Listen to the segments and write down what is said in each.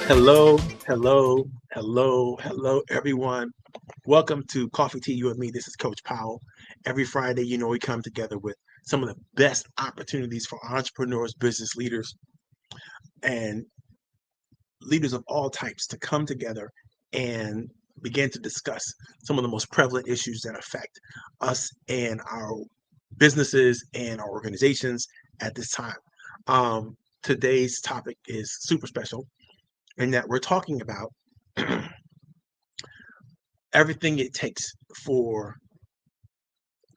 Hello, hello, hello, hello, everyone. Welcome to Coffee Tea, You and Me. This is Coach Powell. Every Friday, we come together with some of the best opportunities for entrepreneurs, business leaders, and leaders of all types to come together and begin to discuss some of the most prevalent issues that affect us and our businesses and our organizations at this time. Today's topic is super special in that we're talking about everything it takes for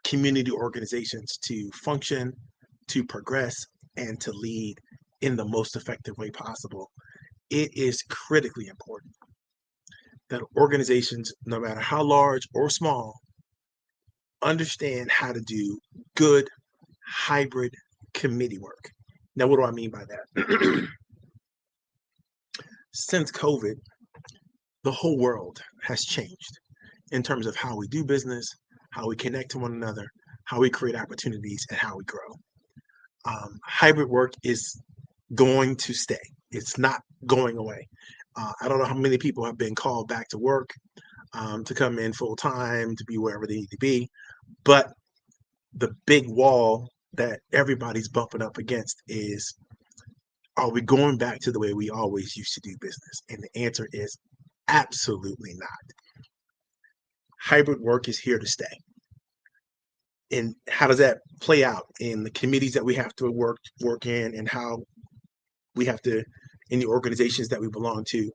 community organizations to function, to progress, and to lead in the most effective way possible. It is critically important that organizations, no matter how large or small, understand how to do good hybrid committee work. Now, what do I mean by that? Since COVID, the whole world has changed in terms of how we do business, how we connect to one another, how we create opportunities, and how we grow. Hybrid work is going to stay. It's not going away. I don't know how many people have been called back to work to come in full time, to be wherever they need to be. But the big wall that everybody's bumping up against is, are we going back to the way we always used to do business? And the answer is absolutely not. Hybrid work is here to stay. And how does that play out in the committees that we have to work in, and how we have to, in the organizations that we belong to?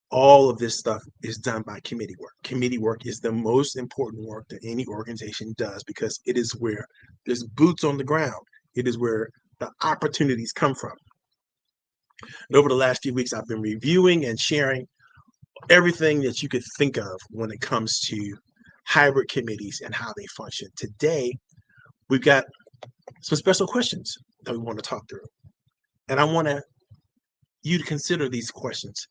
All of this stuff is done by committee work. Committee work is the most important work that any organization does because it is where there's boots on the ground. It is where the opportunities come from. And over the last few weeks, I've been reviewing and sharing everything that you could think of when it comes to hybrid committees and how they function. Today, we've got some special questions that we want to talk through. And I want you to consider these questions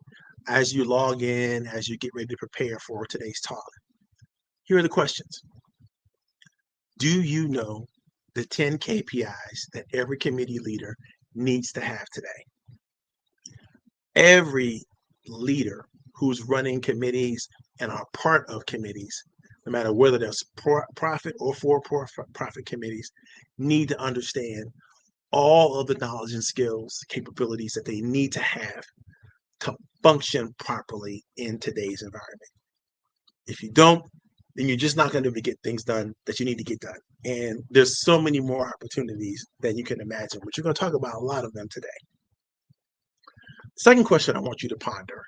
as you log in, as you get ready to prepare for today's talk. Here are the questions. Do you know the 10 KPIs that every committee leader needs to have today? Every leader who's running committees and are part of committees, no matter whether they're profit or for-profit committees, need to understand all of the knowledge and skills, capabilities that they need to have to function properly in today's environment. If you don't, then you're just not going to get things done that you need to get done. And there's so many more opportunities than you can imagine, but you're going to talk about a lot of them today. Second question I want you to ponder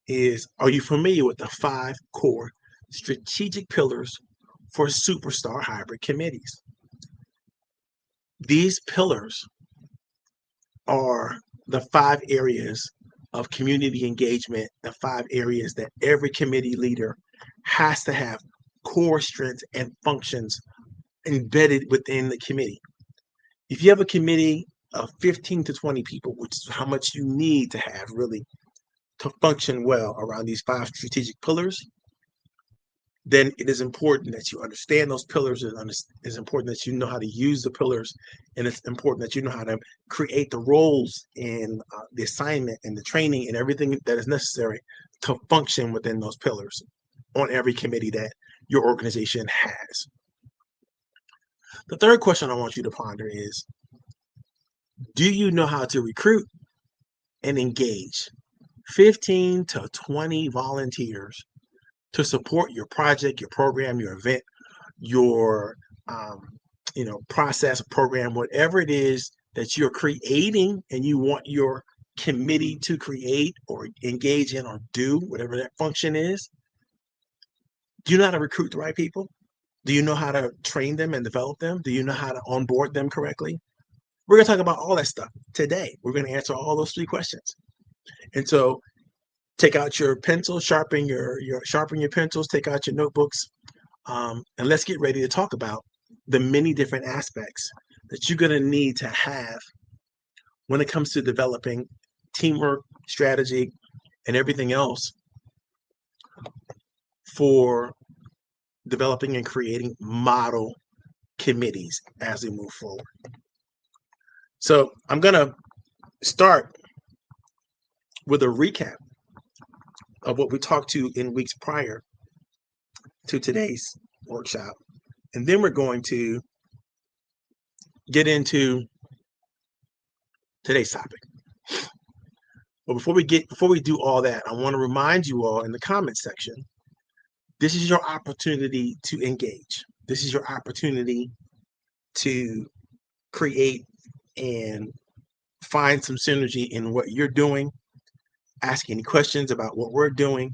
is, are you familiar with the 5 core strategic pillars for superstar hybrid committees? These pillars are the 5 areas of community engagement, the 5 areas that every committee leader has to have core strengths and functions embedded within the committee. If you have a committee of 15 to 20 people, which is how much you need to have really to function well around these 5 strategic pillars, then it is important that you understand those pillars. It's important that you know how to use the pillars, and it's important that you know how to create the roles and the assignment and the training and everything that is necessary to function within those pillars on every committee that your organization has. The third question I want you to ponder is, do you know how to recruit and engage 15 to 20 volunteers to support your project, your program, your event, your process, program, whatever it is that you're creating and you want your committee to create or engage in or do, whatever that function is? Do you know how to recruit the right people? Do you know how to train them and develop them? Do you know how to onboard them correctly? We're going to talk about all that stuff today. We're going to answer all those 3 questions. And so take out your pencil, sharpen your pencils, take out your notebooks, and let's get ready to talk about the many different aspects that you're going to need to have when it comes to developing teamwork, strategy, and everything else for developing and creating model committees as we move forward. So I'm going to start with a recap of what we talked to in weeks prior to today's workshop. And then we're going to get into today's topic. But before we do all that, I want to remind you all in the comment section, this is your opportunity to engage. This is your opportunity to create and find some synergy in what you're doing, ask any questions about what we're doing,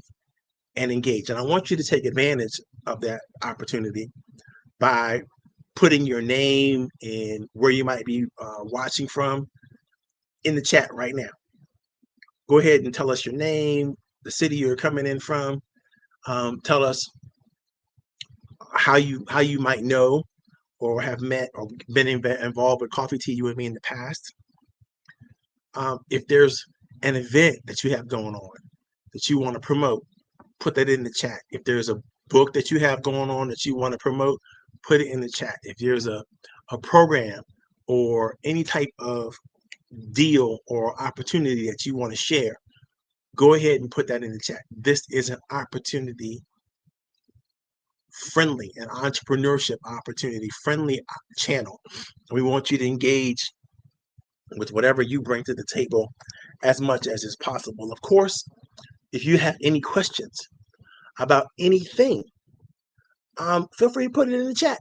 and engage. And I want you to take advantage of that opportunity by putting your name and where you might be watching from in the chat right now. Go ahead and tell us your name, the city you're coming in from. Tell us how you might know or have met or been involved with Coffee Tea You and Me in the past. If there's an event that you have going on that you want to promote, put that in the chat. If there's a book that you have going on that you want to promote, put it in the chat. If there's a program or any type of deal or opportunity that you want to share, go ahead and put that in the chat. This is an opportunity friendly, an entrepreneurship opportunity friendly channel. We want you to engage with whatever you bring to the table as much as is possible. Of course, if you have any questions about anything, feel free to put it in the chat.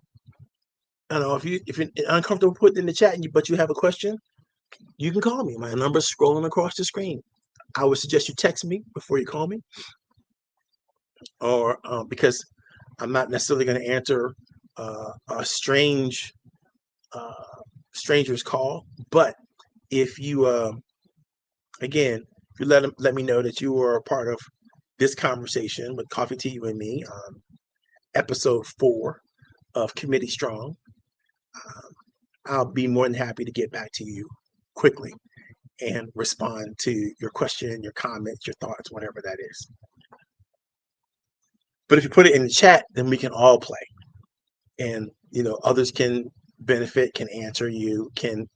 I know if you're uncomfortable putting it in the chat, but you have a question, you can call me. My number's scrolling across the screen. I would suggest you text me before you call me, or because I'm not necessarily going to answer a stranger's call. But if you, again, if you let me know that you were a part of this conversation with Coffee Tea You and Me, episode 4 of Committee Strong, I'll be more than happy to get back to you quickly and respond to your question, your comments, your thoughts, whatever that is. But if you put it in the chat, then we can all play, and others can benefit, can answer you, can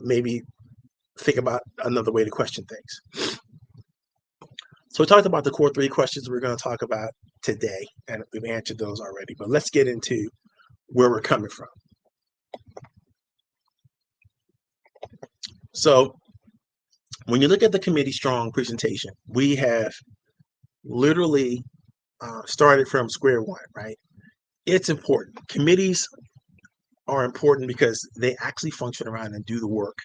maybe think about another way to question things. So we talked about the core 3 questions we're going to talk about today, and we've answered those already. But let's get into where we're coming from. So when you look at the Committee Strong presentation, we have literally started from square one, right? It's important. Committees are important because they actually function around and do the work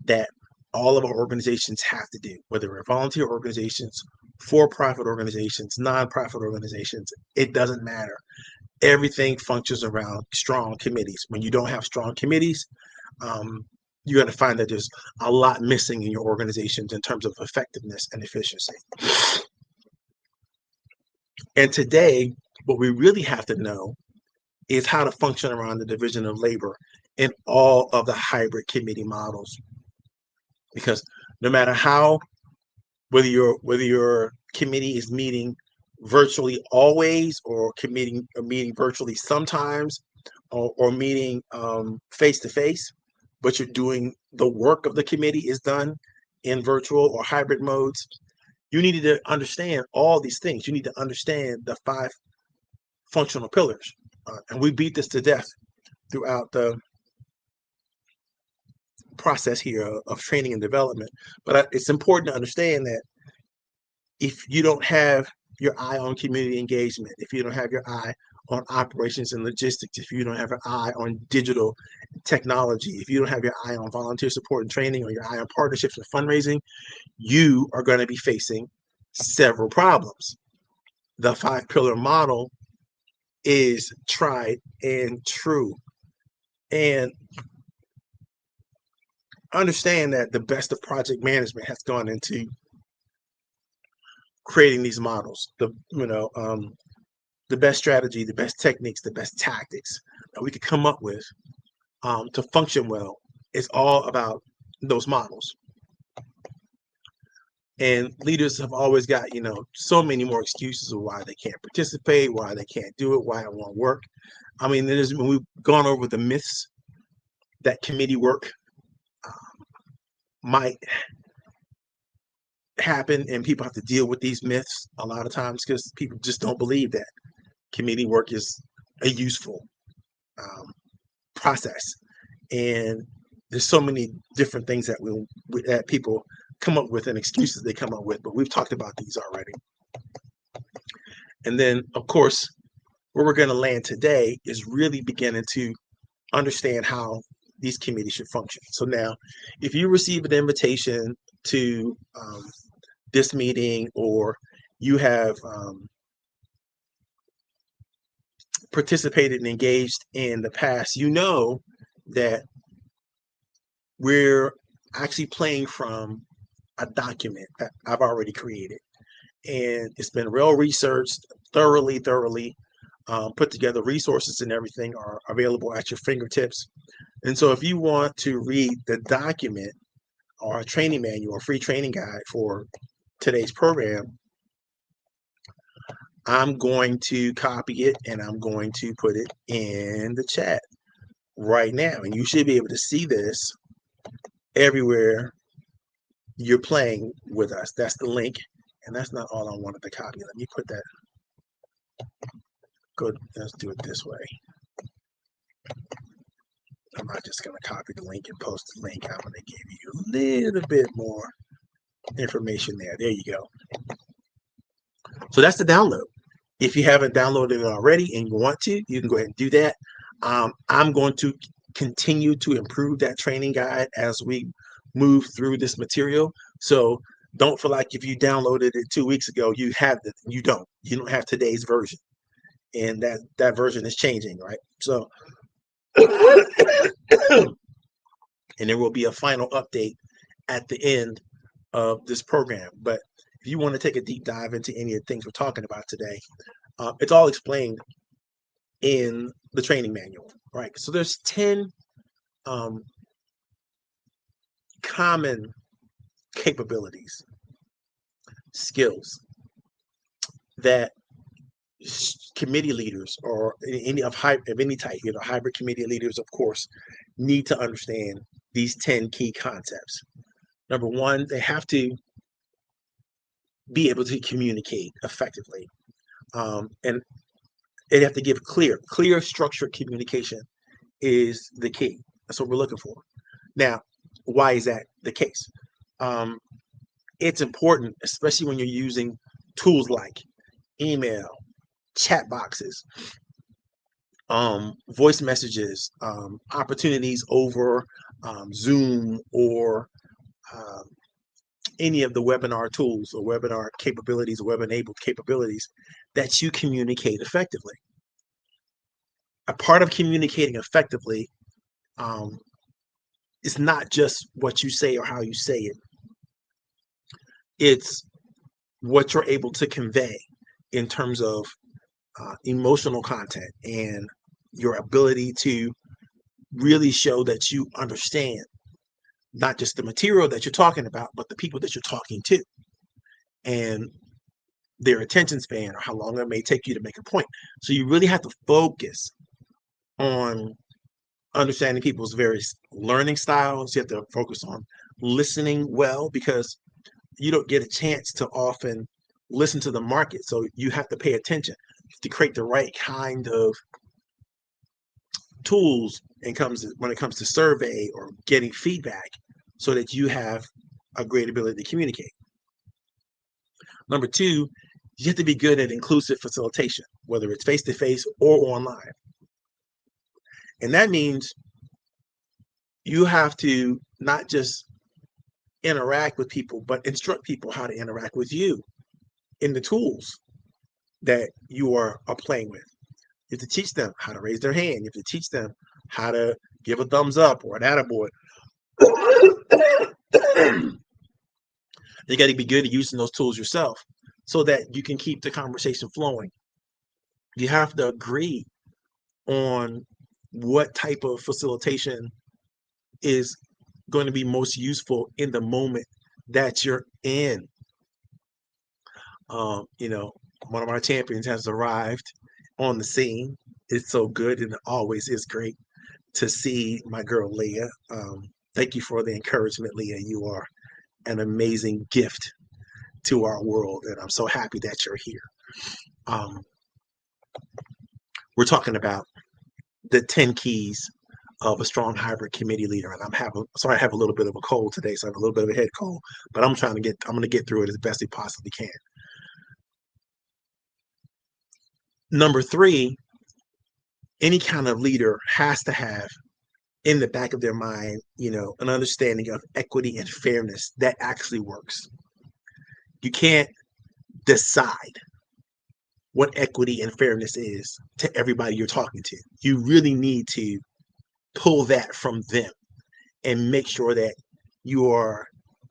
that all of our organizations have to do, whether we're volunteer organizations, for-profit organizations, non-profit organizations, it doesn't matter. Everything functions around strong committees. When you don't have strong committees, you're going to find that there's a lot missing in your organizations in terms of effectiveness and efficiency. And today, what we really have to know is how to function around the division of labor in all of the hybrid committee models. Because no matter whether your committee is meeting virtually always, or meeting virtually sometimes, or meeting face to face, but you're doing the work of the committee is done in virtual or hybrid modes, you need to understand all these things. You need to understand the 5 functional pillars. And we beat this to death throughout the process here of training and development. But it's important to understand that if you don't have your eye on community engagement, if you don't have your eye on operations and logistics, if you don't have your eye on digital technology, if you don't have your eye on volunteer support and training, or your eye on partnerships and fundraising, you are going to be facing several problems. The 5-pillar model is tried and true. And understand that the best of project management has gone into creating these models. The best strategy, the best techniques, the best tactics that we could come up with to function well is all about those models. And leaders have always got, so many more excuses of why they can't participate, why they can't do it, why it won't work. I mean, when we've gone over the myths that committee work might happen, and people have to deal with these myths a lot of times because people just don't believe that committee work is a useful um, process. And there's so many different things that that people come up with and excuses they come up with, but we've talked about these already. And then, of course, where we're going to land today is really beginning to understand how these committees should function. So now, if you receive an invitation to this meeting, or you have participated and engaged in the past, you know that we're actually playing from a document that I've already created. And it's been well researched, thoroughly put together. Resources and everything are available at your fingertips. And so if you want to read the document or a training manual or free training guide for today's program, I'm going to copy it and I'm going to put it in the chat right now. And you should be able to see this everywhere you're playing with us. That's the link. And that's not all I wanted to copy. Let me put that. Good. Let's do it this way. I'm not just going to copy the link and post the link. I'm going to give you a little bit more information there. There you go. So that's the download. If you haven't downloaded it already and you want to, you can go ahead and do that. I'm going to continue to improve that training guide as we move through this material. So don't feel like if you downloaded it 2 weeks ago, you have it. You don't have today's version. And that version is changing, right? So and there will be a final update at the end of this program. But if you want to take a deep dive into any of the things we're talking about today, it's all explained in the training manual, right? So there's 10 common capabilities, skills that committee leaders or any of any type, hybrid committee leaders, of course, need to understand these 10 key concepts. Number one, they have to be able to communicate effectively. And they have to give clear, structured communication is the key. That's what we're looking for. Now, why is that the case? It's important, especially when you're using tools like email, chat boxes, voice messages, opportunities over Zoom, or any of the webinar tools or webinar capabilities, or web-enabled capabilities that you communicate effectively. A part of communicating effectively is not just what you say or how you say it. It's what you're able to convey in terms of emotional content and your ability to really show that you understand not just the material that you're talking about, but the people that you're talking to and their attention span, or how long it may take you to make a point. So you really have to focus on understanding people's various learning styles. You have to focus on listening well, because you don't get a chance to often listen to the market. So you have to pay attention to create the right kind of tools when it comes to survey or getting feedback, so that you have a great ability to communicate. Number two, you have to be good at inclusive facilitation, whether it's face-to-face or online. And that means you have to not just interact with people, but instruct people how to interact with you in the tools that you are playing with. You have to teach them how to raise their hand. You have to teach them how to give a thumbs up or an attaboy. You got to be good at using those tools yourself so that you can keep the conversation flowing. You have to agree on what type of facilitation is going to be most useful in the moment that you're in. One of our champions has arrived on the scene. It's so good, and it always is great to see my girl Leah. Thank you for the encouragement, Leah. You are an amazing gift to our world, and I'm so happy that you're here. Um, we're talking about the 10 keys of a strong hybrid committee leader. And I have a little bit of a cold today, so I have a little bit of a head cold, but I'm going to get through it as best we possibly can. Number 3, any kind of leader has to have in the back of their mind, an understanding of equity and fairness that actually works. You can't decide what equity and fairness is to everybody you're talking to. You really need to pull that from them and make sure that you are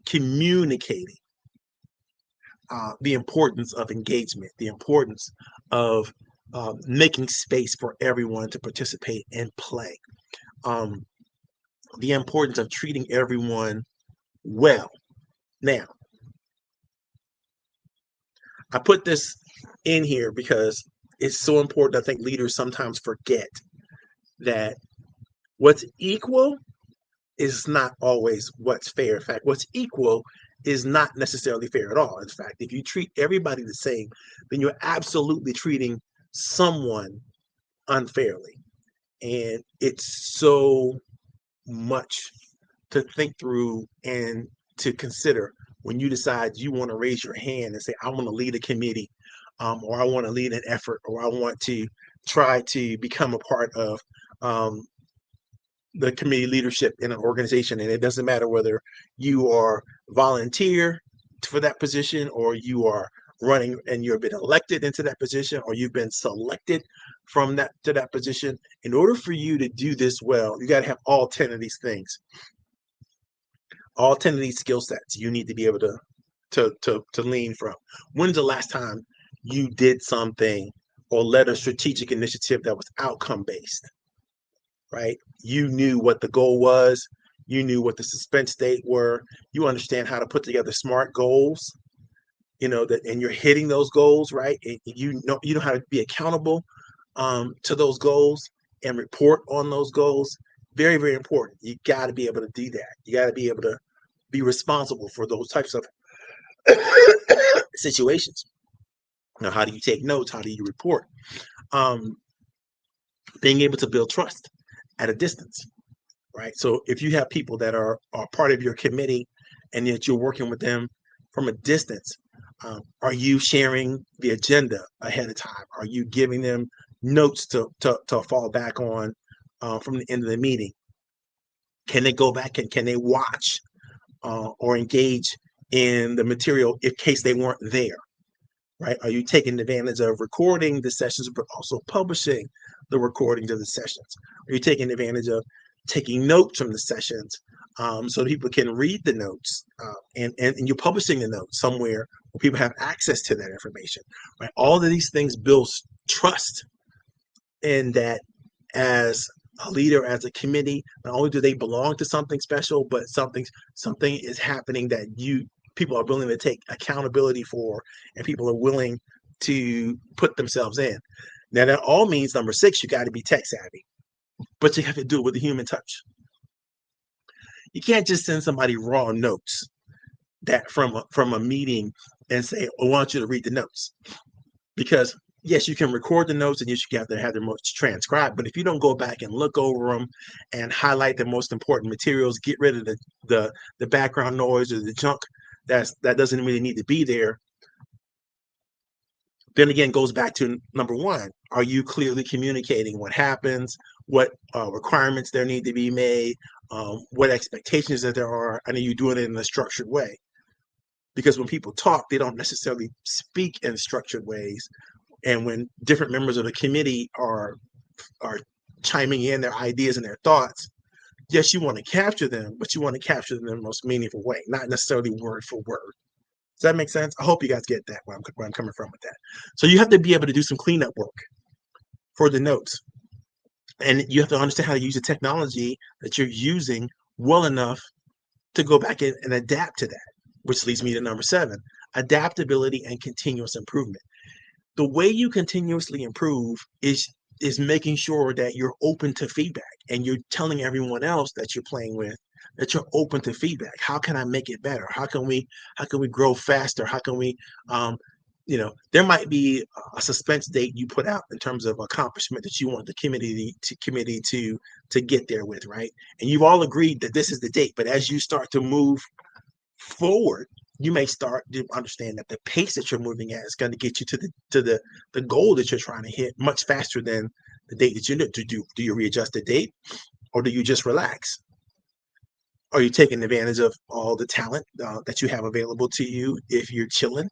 communicating the importance of engagement, the importance of making space for everyone to participate and play, the importance of treating everyone well. Now, I put this in here because it's so important. I think leaders sometimes forget that what's equal is not always what's fair. In fact, what's equal is not necessarily fair at all. In fact, if you treat everybody the same, then you're absolutely treating someone unfairly. And it's so much to think through and to consider when you decide you want to raise your hand and say, I want to lead a committee, or I want to lead an effort, or I want to try to become a part of the committee leadership in an organization. And it doesn't matter whether you are volunteer for that position, or you are running and you've been elected into that position, or you've been selected from that to that position. In order for you to do this well, you got to have all 10 of these things, all 10 of these skill sets you need to be able to lean from. When's the last time you did something or led a strategic initiative that was outcome based? Right? You knew what the goal was. You knew what the suspense date were. You understand how to put together smart goals, that, and you're hitting those goals, right? And you know how to be accountable to those goals and report on those goals. Very, very important. You got to be able to do that. You got to be able to be responsible for those types of situations. Now, how do you take notes? How do you report? Being able to build trust at a distance, right? So if you have people that are part of your committee and that you're working with them from a distance, are you sharing the agenda ahead of time? Are you giving them notes to fall back on from the end of the meeting? Can they go back and can they watch or engage in the material in case they weren't there, right? Are you taking advantage of recording the sessions, but also publishing the recordings of the sessions? Are you taking advantage of taking notes from the sessions so people can read the notes and you're publishing the notes somewhere where people have access to that information, right? All of these things build trust in that as a leader, as a committee, not only do they belong to something special, but something is happening that people are willing to take accountability for, and people are willing to put themselves in. Now, that all means, number 6, you got to be tech savvy, but you have to do it with a human touch. You can't just send somebody raw notes that from a meeting and say, I want you to read the notes. Because yes, you can record the notes and yes, you have to have the notes transcribed. But if you don't go back and look over them and highlight the most important materials, get rid of the background noise or the junk that doesn't really need to be there, then again, goes back to number 1. Are you clearly communicating what happens, what requirements there need to be made, what expectations that there are, and are you doing it in a structured way? Because when people talk, they don't necessarily speak in structured ways. And when different members of the committee are chiming in their ideas and their thoughts, yes, you want to capture them, but you want to capture them in the most meaningful way, not necessarily word for word. Does that make sense? I hope you guys get that, where I'm coming from with that. So you have to be able to do some cleanup work for the notes. And you have to understand how to use the technology that you're using well enough to go back and adapt to that, which leads me to number 7, adaptability and continuous improvement. The way you continuously improve is making sure that you're open to feedback and you're telling everyone else that you're playing with that you're open to feedback. How can I make it better? How can we grow faster? How can we there might be a suspense date you put out in terms of accomplishment that you want the committee to get there with, right? And you've all agreed that this is the date, but as you start to move forward, you may start to understand that the pace that you're moving at is going to get you to the goal that you're trying to hit much faster than the date that you need to do. Do you readjust the date, or do you just relax? Are you taking advantage of all the talent that you have available to you if you're chilling,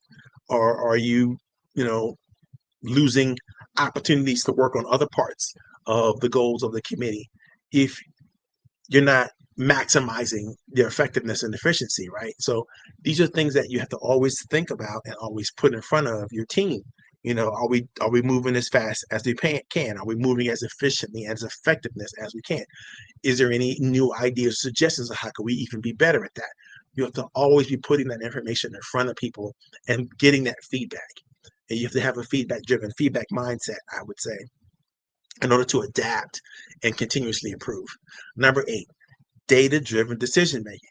or are you, you know, losing opportunities to work on other parts of the goals of the committee if you're not maximizing their effectiveness and efficiency, right? So these are things that you have to always think about and always put in front of your team. Are we moving as fast as we can? Are we moving as efficiently as effectiveness as we can? Is there any new ideas, suggestions of how can we even be better at that? You have to always be putting that information in front of people and getting that feedback. And you have to have a feedback mindset, I would say, in order to adapt and continuously improve. Number 8, data-driven decision making.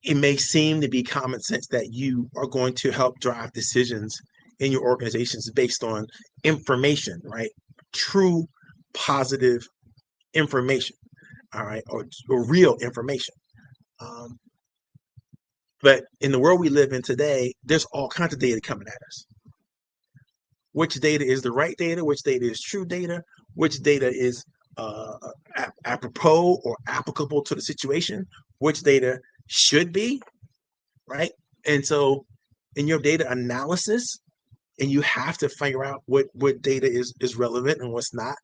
It may seem to be common sense that you are going to help drive decisions in your organizations based on information, right? True, positive information, all right, or real information. Um, but in the world we live in today, there's all kinds of data coming at us. Which data is the right data? Which data is true data? Which data is uh, apropos or applicable to the situation? Which data should be, right? And so in your data analysis, and you have to figure out what data is relevant and what's not,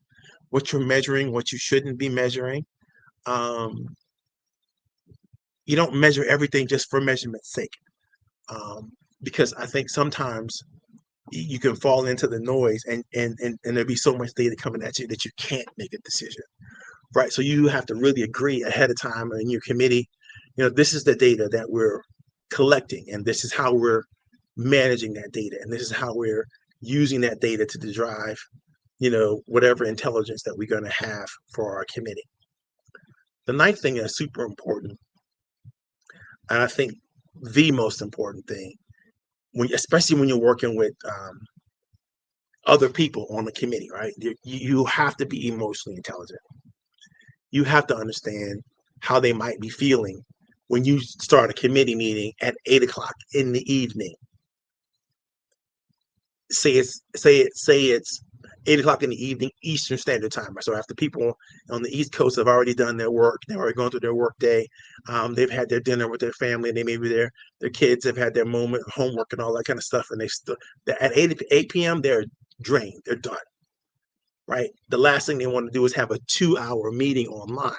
what you're measuring, what you shouldn't be measuring. Um, you don't measure everything just for measurement's sake, because I think sometimes you can fall into the noise, and there'll be so much data coming at you that you can't make a decision, right? So you have to really agree ahead of time in your committee, this is the data that we're collecting, and this is how we're managing that data, and this is how we're using that data to drive, whatever intelligence that we're going to have for our committee. The ninth thing is super important, and I think the most important thing, especially when you're working with other people on the committee, right? You have to be emotionally intelligent. You have to understand how they might be feeling when you start a committee meeting at 8 o'clock in the evening. Say it's 8 o'clock in the evening Eastern Standard Time. So after people on the East Coast have already done their work, they're already going through their work day. They've had their dinner with their family, and they maybe their kids have had their moment, homework, and all that kind of stuff. And at 8 p.m. they're drained, they're done. Right. The last thing they want to do is have a 2-hour meeting online.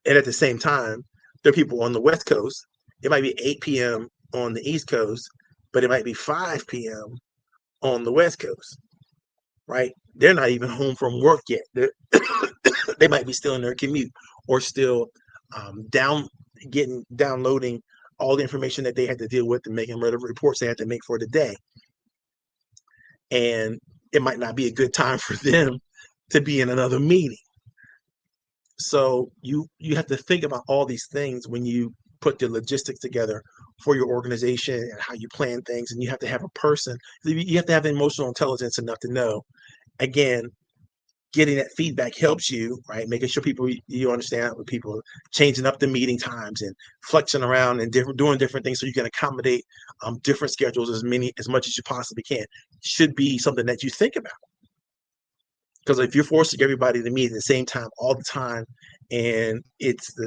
And at the same time, there are people on the West Coast. It might be 8 p.m. on the East Coast, but it might be 5 p.m. on the West Coast, right? They're not even home from work yet. They might be still in their commute, or still downloading all the information that they had to deal with and making whatever reports they had to make for the day. And it might not be a good time for them to be in another meeting. So you have to think about all these things when you put the logistics together for your organization and how you plan things. And you have to have you have to have the emotional intelligence enough to know, again, getting that feedback helps you, right? Making sure you understand with people changing up the meeting times and flexing around and doing different things so you can accommodate different schedules as much as you possibly can. Should be something that you think about. Because if you're forcing everybody to meet at the same time all the time, and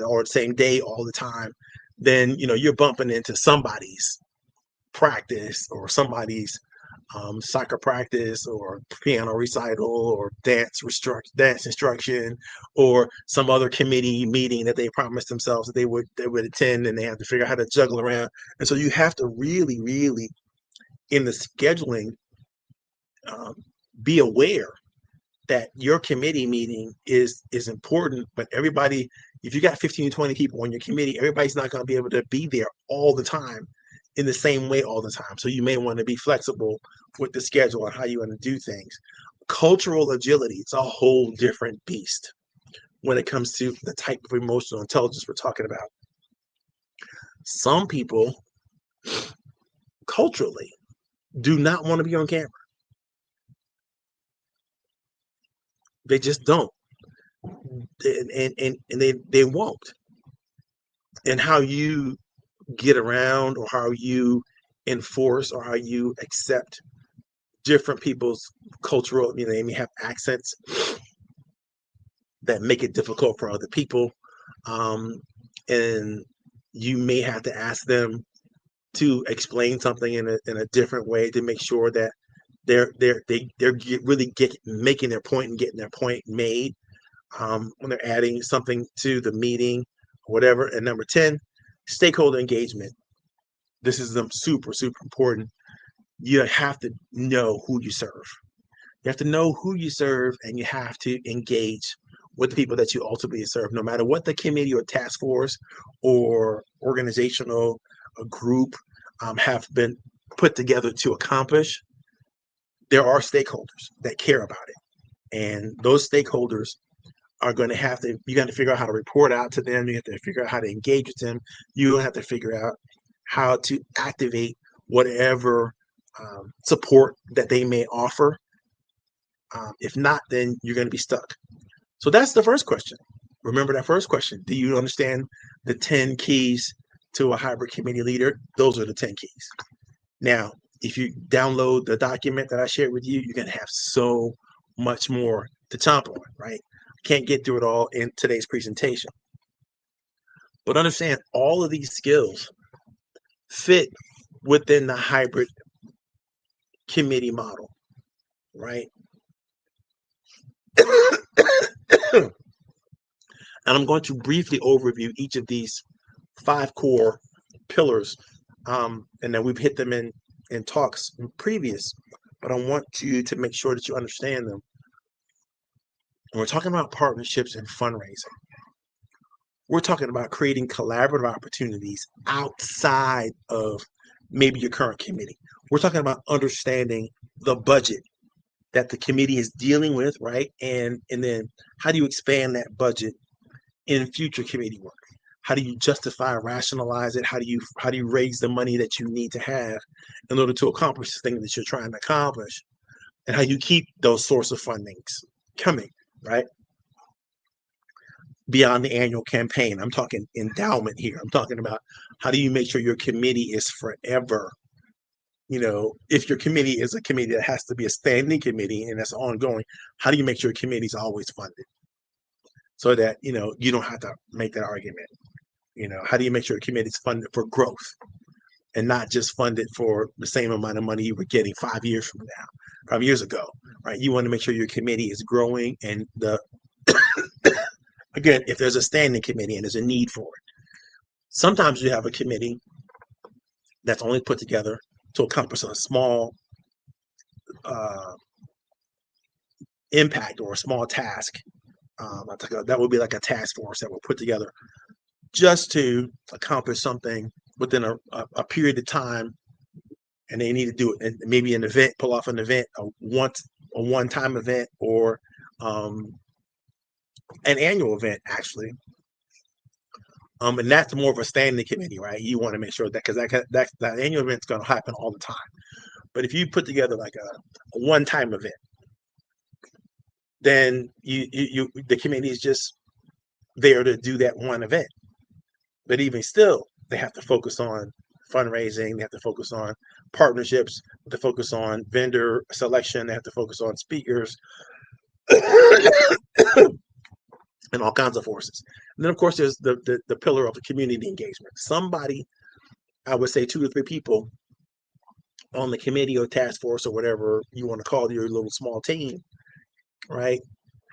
or the same day all the time, then you're bumping into somebody's practice, or somebody's soccer practice, or piano recital, or dance instruction, or some other committee meeting that they promised themselves that they would attend, and they have to figure out how to juggle around. And so you have to really, really, in the scheduling, be aware that your committee meeting is important, but everybody, if you got 15 to 20 people on your committee, everybody's not going to be able to be there all the time in the same way all the time. So you may want to be flexible with the schedule and how you want to do things. Cultural agility, it's a whole different beast when it comes to the type of emotional intelligence we're talking about. Some people culturally do not want to be on camera. They just don't. And they won't. And how you get around or how you enforce or how you accept different people's cultural, they may have accents that make it difficult for other people. And you may have to ask them to explain something in a different way to make sure that they're really making their point and getting their point made when they're adding something to the meeting or whatever. And number 10, stakeholder engagement. This is super, super important. You have to know who you serve. You have to know who you serve, and you have to engage with the people that you ultimately serve, no matter what the committee or task force or organizational group have been put together to accomplish. There are stakeholders that care about it, and those stakeholders are going to you got to figure out how to report out to them. You have to figure out how to engage with them. You have to figure out how to activate whatever support that they may offer. If not, then you're going to be stuck. So that's the first question. Remember that first question. Do you understand the 10 keys to a hybrid committee leader? Those are the 10 keys. Now, if you download the document that I shared with you, you're going to have so much more to chomp on, right? Can't get through it all in today's presentation. But understand all of these skills fit within the hybrid committee model, right? And I'm going to briefly overview each of these 5 core pillars, and then we've hit them in talks previous, but I want you to make sure that you understand them. When we're talking about partnerships and fundraising, we're talking about creating collaborative opportunities outside of maybe your current committee. We're talking about understanding the budget that the committee is dealing with, right? And then how do you expand that budget in future committee work? How do you justify, rationalize it? How do you raise the money that you need to have in order to accomplish the thing that you're trying to accomplish? And how you keep those source of fundings coming, right? Beyond the annual campaign. I'm talking endowment here. I'm talking about how do you make sure your committee is forever. If your committee is a committee that has to be a standing committee and that's ongoing, how do you make sure your committee is always funded so that, you don't have to make that argument? How do you make sure your committee is funded for growth and not just funded for the same amount of money you were getting 5 years from now, 5 years ago, right? You want to make sure your committee is growing, and again, if there's a standing committee and there's a need for it. Sometimes you have a committee that's only put together to accomplish a small impact or a small task. That would be like a task force that will put together just to accomplish something within a period of time, and they need to do it. And maybe an event, pull off an event, a one-time event, or an annual event, actually. And that's more of a standing committee, right? You want to make sure that, because that annual event's going to happen all the time. But if you put together like a one-time event, then the committee is just there to do that one event. But even still, they have to focus on fundraising. They have to focus on partnerships. They have to focus on vendor selection. They have to focus on speakers and all kinds of forces. And then, of course, there's the pillar of the community engagement. Somebody, I would say 2 to 3 people on the committee or task force or whatever you want to call your little small team, right,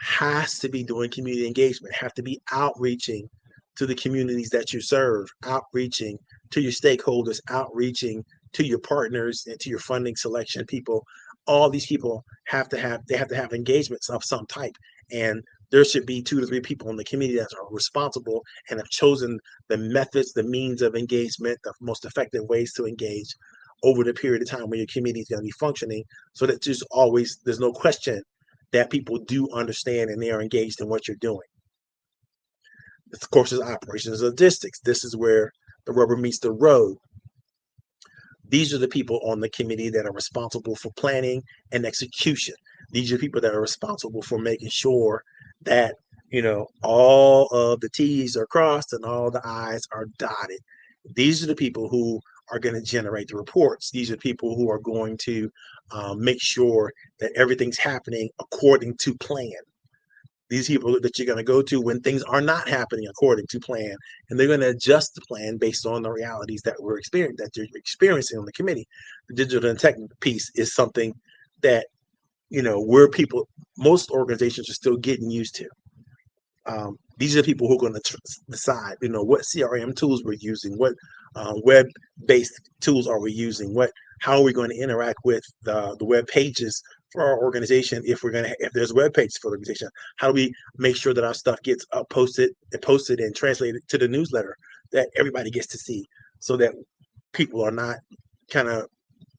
has to be doing community engagement, have to be outreaching to the communities that you serve, outreaching to your stakeholders, outreaching to your partners and to your funding selection people. All these people have to have engagements of some type, and there should be 2 to 3 people in the committee that are responsible and have chosen the methods, the means of engagement, the most effective ways to engage over the period of time when your committee is going to be functioning, so that there's no question that people do understand and they are engaged in what you're doing. Of course, is operations and logistics. This is where the rubber meets the road. These are the people on the committee that are responsible for planning and execution. These are the people that are responsible for making sure that, all of the T's are crossed and all the I's are dotted. These are the people who are going to generate the reports. These are people who are going to make sure that everything's happening according to plan. These people that you're going to go to when things are not happening according to plan, and they're going to adjust the plan based on the realities that you're experiencing on the committee. The digital and tech piece is something that where people, most organizations are still getting used to. These are the people who are going to decide, what CRM tools we're using, what web-based tools are we using, how are we going to interact with the web pages for our organization. If there's web pages for the organization, how do we make sure that our stuff gets posted and translated to the newsletter that everybody gets to see, so that people are not kind of,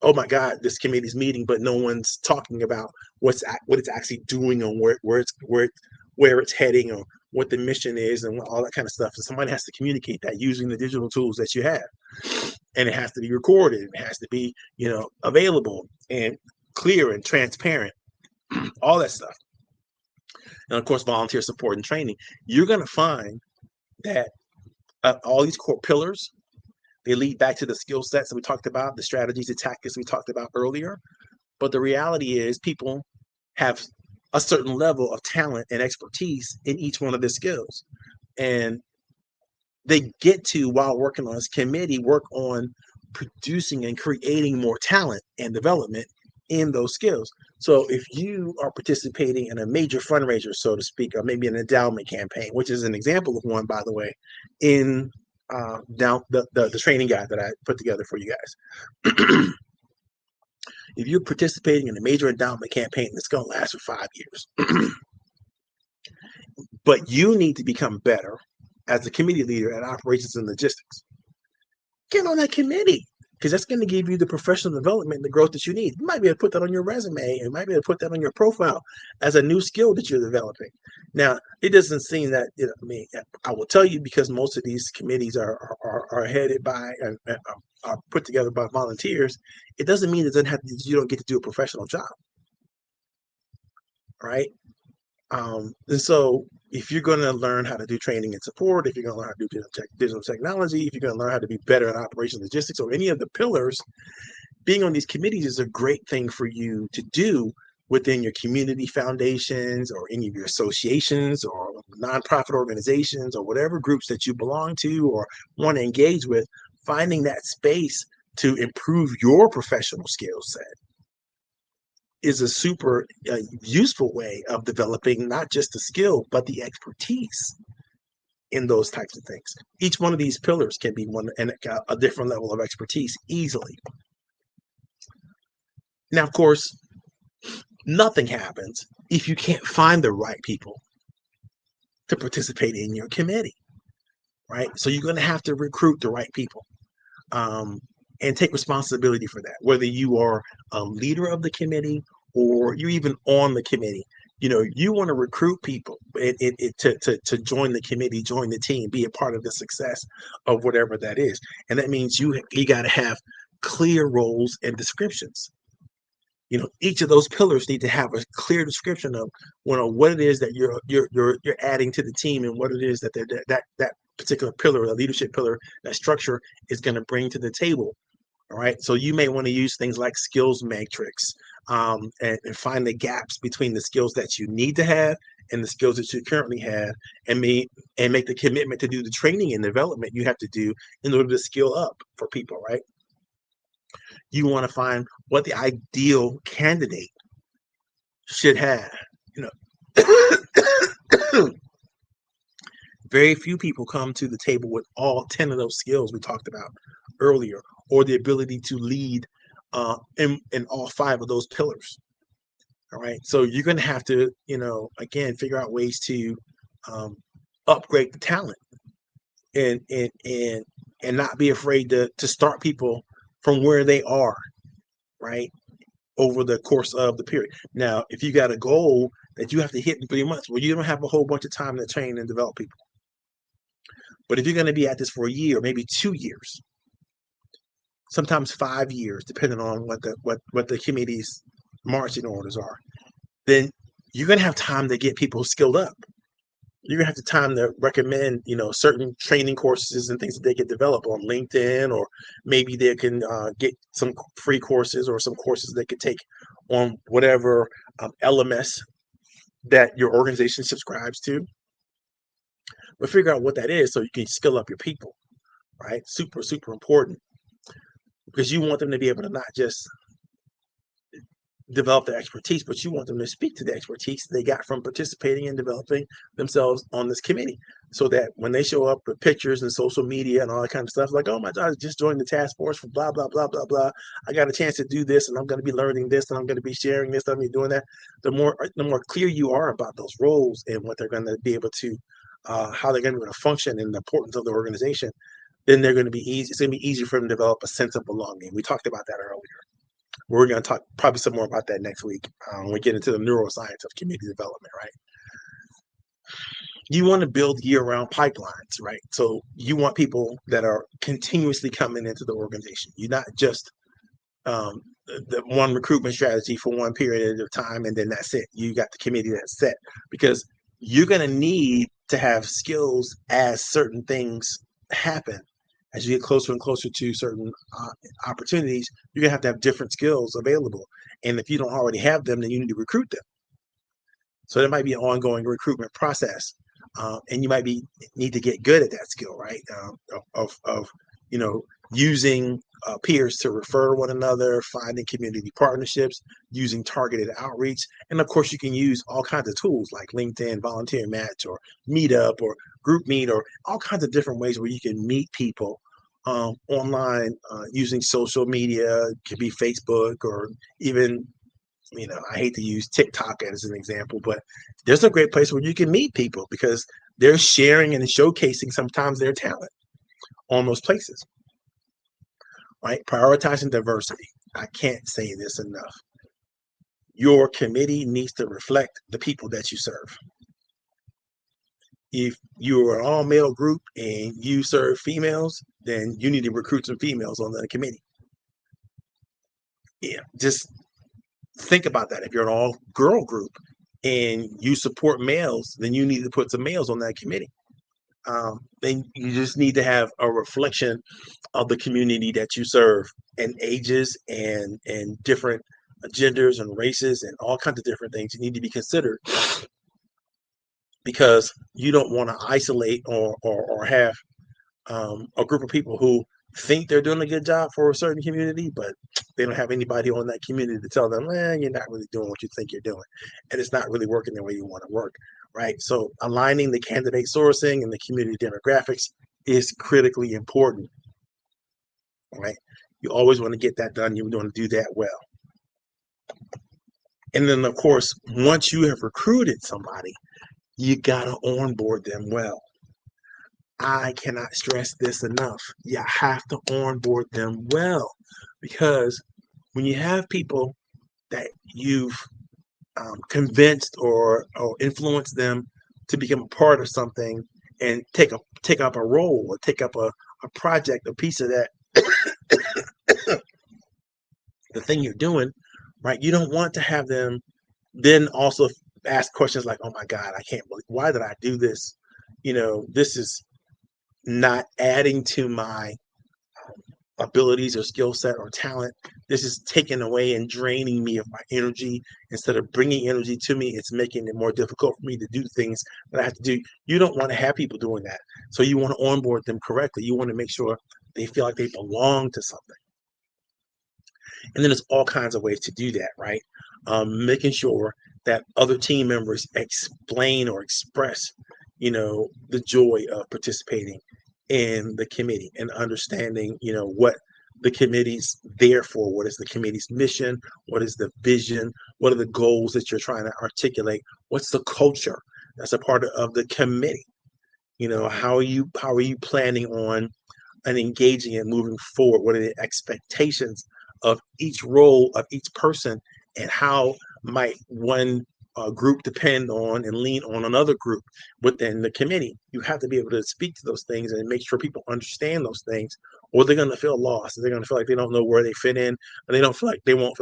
oh my God, this committee's meeting, but no one's talking about what it's actually doing, and where it's heading, or what the mission is, and all that kind of stuff. And somebody has to communicate that using the digital tools that you have, and it has to be recorded. It has to be available and clear and transparent. All that stuff. And of course, volunteer support and training. You're going to find that all these core pillars, they lead back to the skill sets that we talked about, the strategies, the tactics we talked about earlier. But the reality is people have a certain level of talent and expertise in each one of their skills. And they get to, while working on this committee, work on producing and creating more talent and development in those skills. So if you are participating in a major fundraiser, so to speak, or maybe an endowment campaign, which is an example of one, by the way, in down the training guide that I put together for you guys. If you're participating in a major endowment campaign that's going to last for 5 years, but you need to become better as a committee leader at operations and logistics, get on that committee, because that's going to give you the professional development and the growth that you need. You might be able to put that on your resume, and you might be able to put that on your profile as a new skill that you're developing. Now, it doesn't seem that, I will tell you, because most of these committees are headed by and are put together by volunteers. It doesn't mean that you don't get to do a professional job, right? And so if you're going to learn how to do training and support, if you're going to learn how to do digital technology, if you're going to learn how to be better at operations logistics, or any of the pillars, being on these committees is a great thing for you to do within your community foundations, or any of your associations, or nonprofit organizations, or whatever groups that you belong to or want to engage with. Finding that space to improve your professional skill set is a super useful way of developing not just the skill, but the expertise in those types of things. Each one of these pillars can be one and a different level of expertise easily. Now, of course, nothing happens if you can't find the right people to participate in your committee, right? So you're going to have to recruit the right people. And take responsibility for that, whether you are a leader of the committee or you're even on the committee. You want to recruit people to join the committee, join the team, be a part of the success of whatever that is. And that means you got to have clear roles and descriptions. Each of those pillars need to have a clear description of what it is that you're adding to the team, and what it is that that particular pillar, the leadership pillar, that structure is going to bring to the table. All right. So you may want to use things like skills matrix, and find the gaps between the skills that you need to have and the skills that you currently have, and make the commitment to do the training and development you have to do in order to skill up for people, right? You want to find what the ideal candidate should have. Very few people come to the table with all 10 of those skills we talked about earlier, or the ability to lead in all 5 of those pillars. All right. So you're going to have to, again, figure out ways to upgrade the talent, and not be afraid to start people from where they are, right, over the course of the period. Now, if you got a goal that you have to hit in 3 months. Well, you don't have a whole bunch of time to train and develop people. But if you're going to be at this for a year, maybe 2 years, sometimes 5 years, depending on what the committee's marching orders are, then you're going to have time to get people skilled up. You're gonna have the time to recommend, certain training courses and things that they could develop on LinkedIn, or maybe they can get some free courses or some courses they could take on whatever LMS that your organization subscribes to. But figure out what that is so you can skill up your people, right? Super, super important, because you want them to be able to not just develop their expertise, but you want them to speak to the expertise they got from participating and developing themselves on this committee, so that when they show up with pictures and social media and all that kind of stuff, like, oh my God, I just joined the task force for blah, blah, blah, blah, blah. I got a chance to do this, and I'm going to be learning this, and I'm going to be sharing this, I'm going to be doing that. The more clear you are about those roles and what they're going to be able to, how they're going to be able to function and the importance of the organization, then they're going to be easy. It's going to be easier for them to develop a sense of belonging. We talked about that earlier. We're going to talk probably some more about that next week when we get into the neuroscience of community development, right? You want to build year-round pipelines, right? So you want people that are continuously coming into the organization. You're not just the one recruitment strategy for one period of time and then that's it. You got the committee that's set, because you're going to need to have skills as certain things happen. As you get closer and closer to certain opportunities, you're going to have different skills available. And if you don't already have them, then you need to recruit them. So there might be an ongoing recruitment process. And you might need to get good at that skill, right? Of using peers to refer one another, finding community partnerships, using targeted outreach. And of course, you can use all kinds of tools like LinkedIn, Volunteer Match, or Meetup, or Group Meet, or all kinds of different ways where you can meet people online using social media. It could be Facebook, or even, I hate to use TikTok as an example, but there's a great place where you can meet people because they're sharing and showcasing sometimes their talent on those places. Right? Prioritizing diversity. I can't say this enough. Your committee needs to reflect the people that you serve. If you're an all male group and you serve females, then you need to recruit some females on the committee. Yeah, just think about that. If you're an all girl group and you support males, then you need to put some males on that committee. Then you just need to have a reflection of the community that you serve, and ages and different genders and races and all kinds of different things you need to be considered, because you don't want to isolate or have a group of people who think they're doing a good job for a certain community, but they don't have anybody on that community to tell them, you're not really doing what you think you're doing, and it's not really working the way you want to work, right? So aligning the candidate sourcing and the community demographics is critically important, right? You always want to get that done. You want to do that well. And then, of course, once you have recruited somebody, you got to onboard them well. I cannot stress this enough. You have to onboard them well, because when you have people that you've convinced or influenced them to become a part of something and take up a role or take up a project, a piece of that, the thing you're doing, right? You don't want to have them then also ask questions like, oh my God, I can't believe, why did I do this? This is not adding to my abilities or skill set or talent. This is taking away and draining me of my energy. Instead of bringing energy to me, it's making it more difficult for me to do things that I have to do. You don't want to have people doing that. So you want to onboard them correctly. You want to make sure they feel like they belong to something. And then there's all kinds of ways to do that, right? Making sure that other team members explain or express, the joy of participating in the committee and understanding, what the committee's there for. What is the committee's mission? What is the vision? What are the goals that you're trying to articulate? What's the culture that's a part of the committee? How are you planning on and engaging and moving forward? What are the expectations of each role of each person, and how might one group depend on and lean on another group within the committee. You have to be able to speak to those things and make sure people understand those things, or they're going to feel lost. They're going to feel like they don't know where they fit in, and they won't feel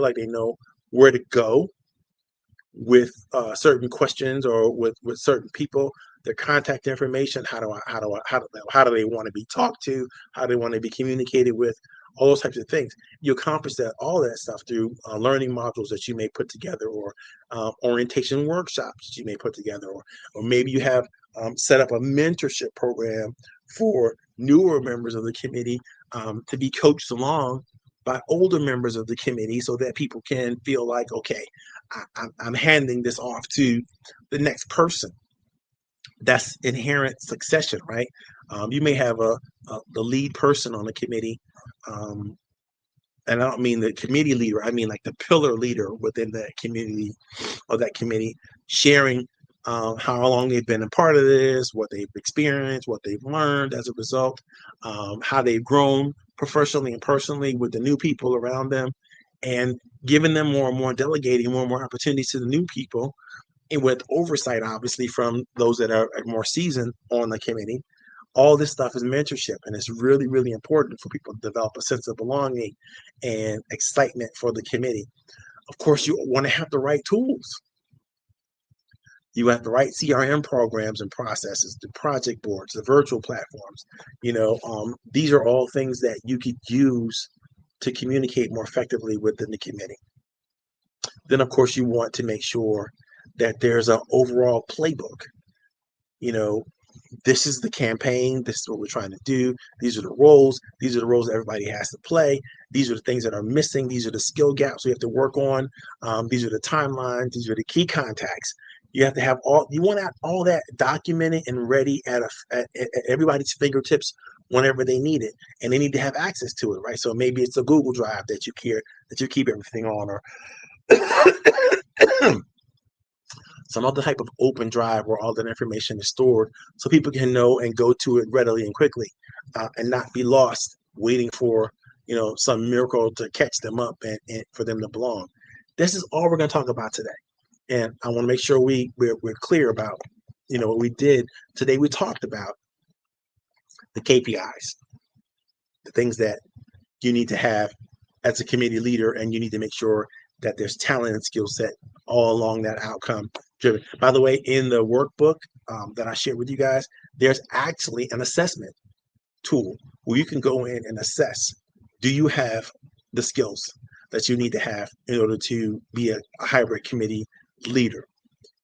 like they know where to go with certain questions or with certain people, their contact information. How do they want to be talked to? How do they want to be communicated with? All those types of things. You accomplish all that stuff through learning modules that you may put together, or orientation workshops that you may put together, or maybe you have set up a mentorship program for newer members of the committee to be coached along by older members of the committee, so that people can feel like, okay, I'm handing this off to the next person. That's inherent succession, right? You may have the lead person on the committee, um, and I don't mean the committee leader. I mean like the pillar leader within that community or that committee, sharing how long they've been a part of this, what they've experienced, what they've learned as a result, how they've grown professionally and personally with the new people around them, and giving them more and more, delegating more and more opportunities to the new people, and with oversight, obviously, from those that are more seasoned on the committee. All this stuff is mentorship, and it's really, really important for people to develop a sense of belonging and excitement for the committee. Of course, you want to have the right tools. You have the right CRM programs and processes, the project boards, the virtual platforms. These are all things that you could use to communicate more effectively within the committee. Then, of course, you want to make sure that there's an overall playbook. You know, this is the campaign. This is what we're trying to do. These are the roles. These are the roles that everybody has to play. These are the things that are missing. These are the skill gaps we have to work on. These are the timelines. These are the key contacts. You have to have you want to have all that documented and ready at everybody's fingertips whenever they need it, and they need to have access to it, right? So maybe it's a Google Drive that you keep everything on, or some other type of open drive where all that information is stored, so people can know and go to it readily and quickly, and not be lost waiting for some miracle to catch them up, and for them to belong. This is all we're going to talk about today, and I want to make sure we're clear about what we did today. We talked about the KPIs, the things that you need to have as a committee leader, and you need to make sure that there's talent and skill set all along that outcome driven. By the way, in the workbook that I shared with you guys, there's actually an assessment tool where you can go in and assess, do you have the skills that you need to have in order to be a hybrid committee leader?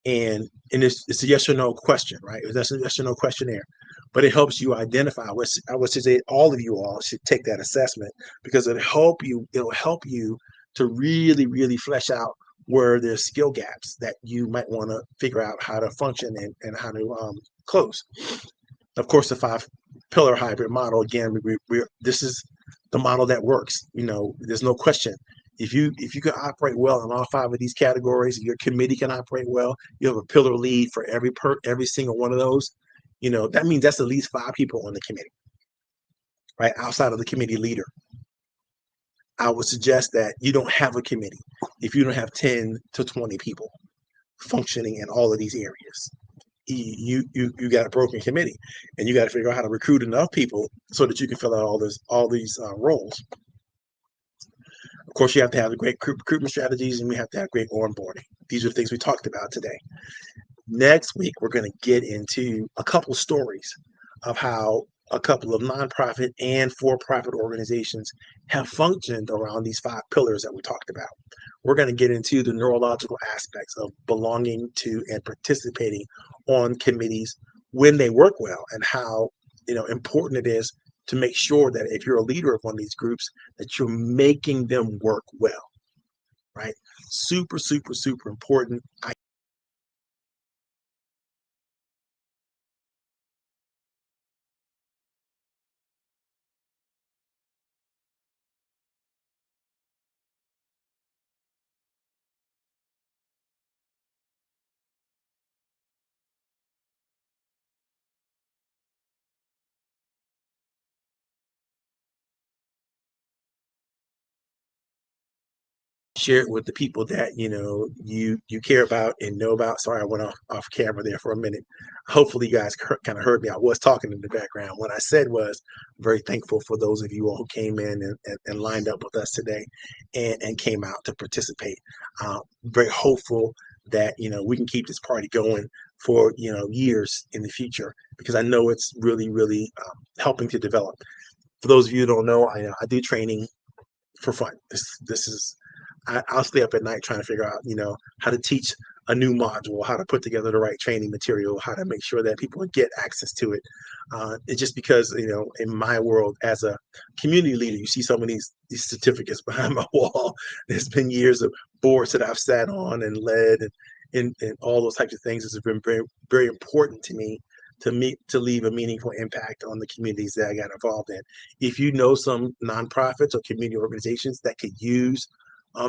And it's a yes or no question, right? That's a yes or no questionnaire, but it helps you identify. I would say all of you all should take that assessment, because it'll help you to really, really flesh out where there's skill gaps that you might want to figure out how to function and how to close. Of course, the 5-pillar hybrid model, again, this is the model that works. There's no question. If you can operate well in all 5 of these categories, your committee can operate well. You have a pillar lead for every single one of those. That means that's at least 5 people on the committee, right? Outside of the committee leader, I would suggest that you don't have a committee if you don't have 10 to 20 people functioning in all of these areas. You got a broken committee, and you got to figure out how to recruit enough people so that you can fill out all these roles. Of course, you have to have the great recruitment strategies, and we have to have great onboarding. These are the things we talked about today. Next week, we're going to get into a couple stories of how a couple of nonprofit and for-profit organizations have functioned around these 5 pillars that we talked about. We're going to get into the neurological aspects of belonging to and participating on committees when they work well, and how important it is to make sure that if you're a leader of one of these groups, that you're making them work well, right? Super, super, super important. share it with the people that you care about and know about. Sorry, I went off camera there for a minute. Hopefully you guys kind of heard me. I was talking in the background. What I said was very thankful for those of you all who came in and lined up with us today and came out to participate. Very hopeful that we can keep this party going for years in the future, because I know it's really, really helping to develop. For those of you who don't know, I do training for fun. This is I'll stay up at night trying to figure out, how to teach a new module, how to put together the right training material, how to make sure that people get access to it. It's just because, in my world as a community leader, you see some of these certificates behind my wall. There's been years of boards that I've sat on and led, and all those types of things. It's been very, very important to me to leave a meaningful impact on the communities that I got involved in. If you know some nonprofits or community organizations that could use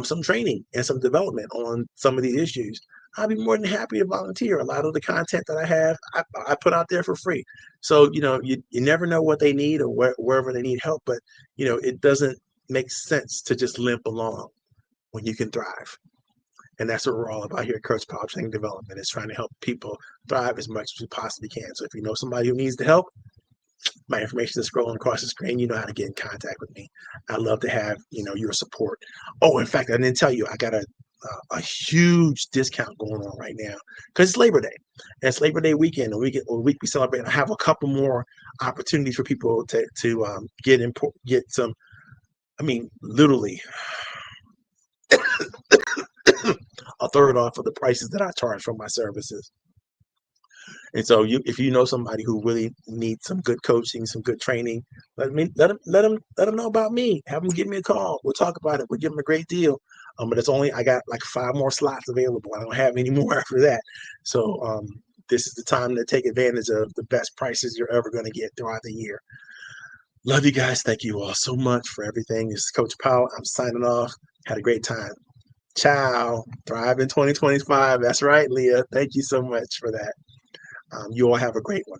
some training and some development on some of these issues, I'd be more than happy to volunteer. A lot of the content that I have, I put out there for free. So, you never know what they need or wherever they need help, but, it doesn't make sense to just limp along when you can thrive. And that's what we're all about here at Coach Power Training Development, is trying to help people thrive as much as we possibly can. So if you know somebody who needs the help, my information is scrolling across the screen. You know how to get in contact with me. I'd love to have your support. Oh, in fact, I didn't tell you, I got a huge discount going on right now because it's Labor Day. And it's Labor Day weekend, a week we celebrate. I have a couple more opportunities for people to get some. I mean, literally a third off of the prices that I charge for my services. And so, if you know somebody who really needs some good coaching, some good training, let them know about me. Have them give me a call. We'll talk about it. We'll give them a great deal. But I got like 5 more slots available. I don't have any more after that. So this is the time to take advantage of the best prices you're ever going to get throughout the year. Love you guys. Thank you all so much for everything. This is Coach Powell. I'm signing off. Had a great time. Ciao. Thrive in 2025. That's right, Leah. Thank you so much for that. You all have a great one.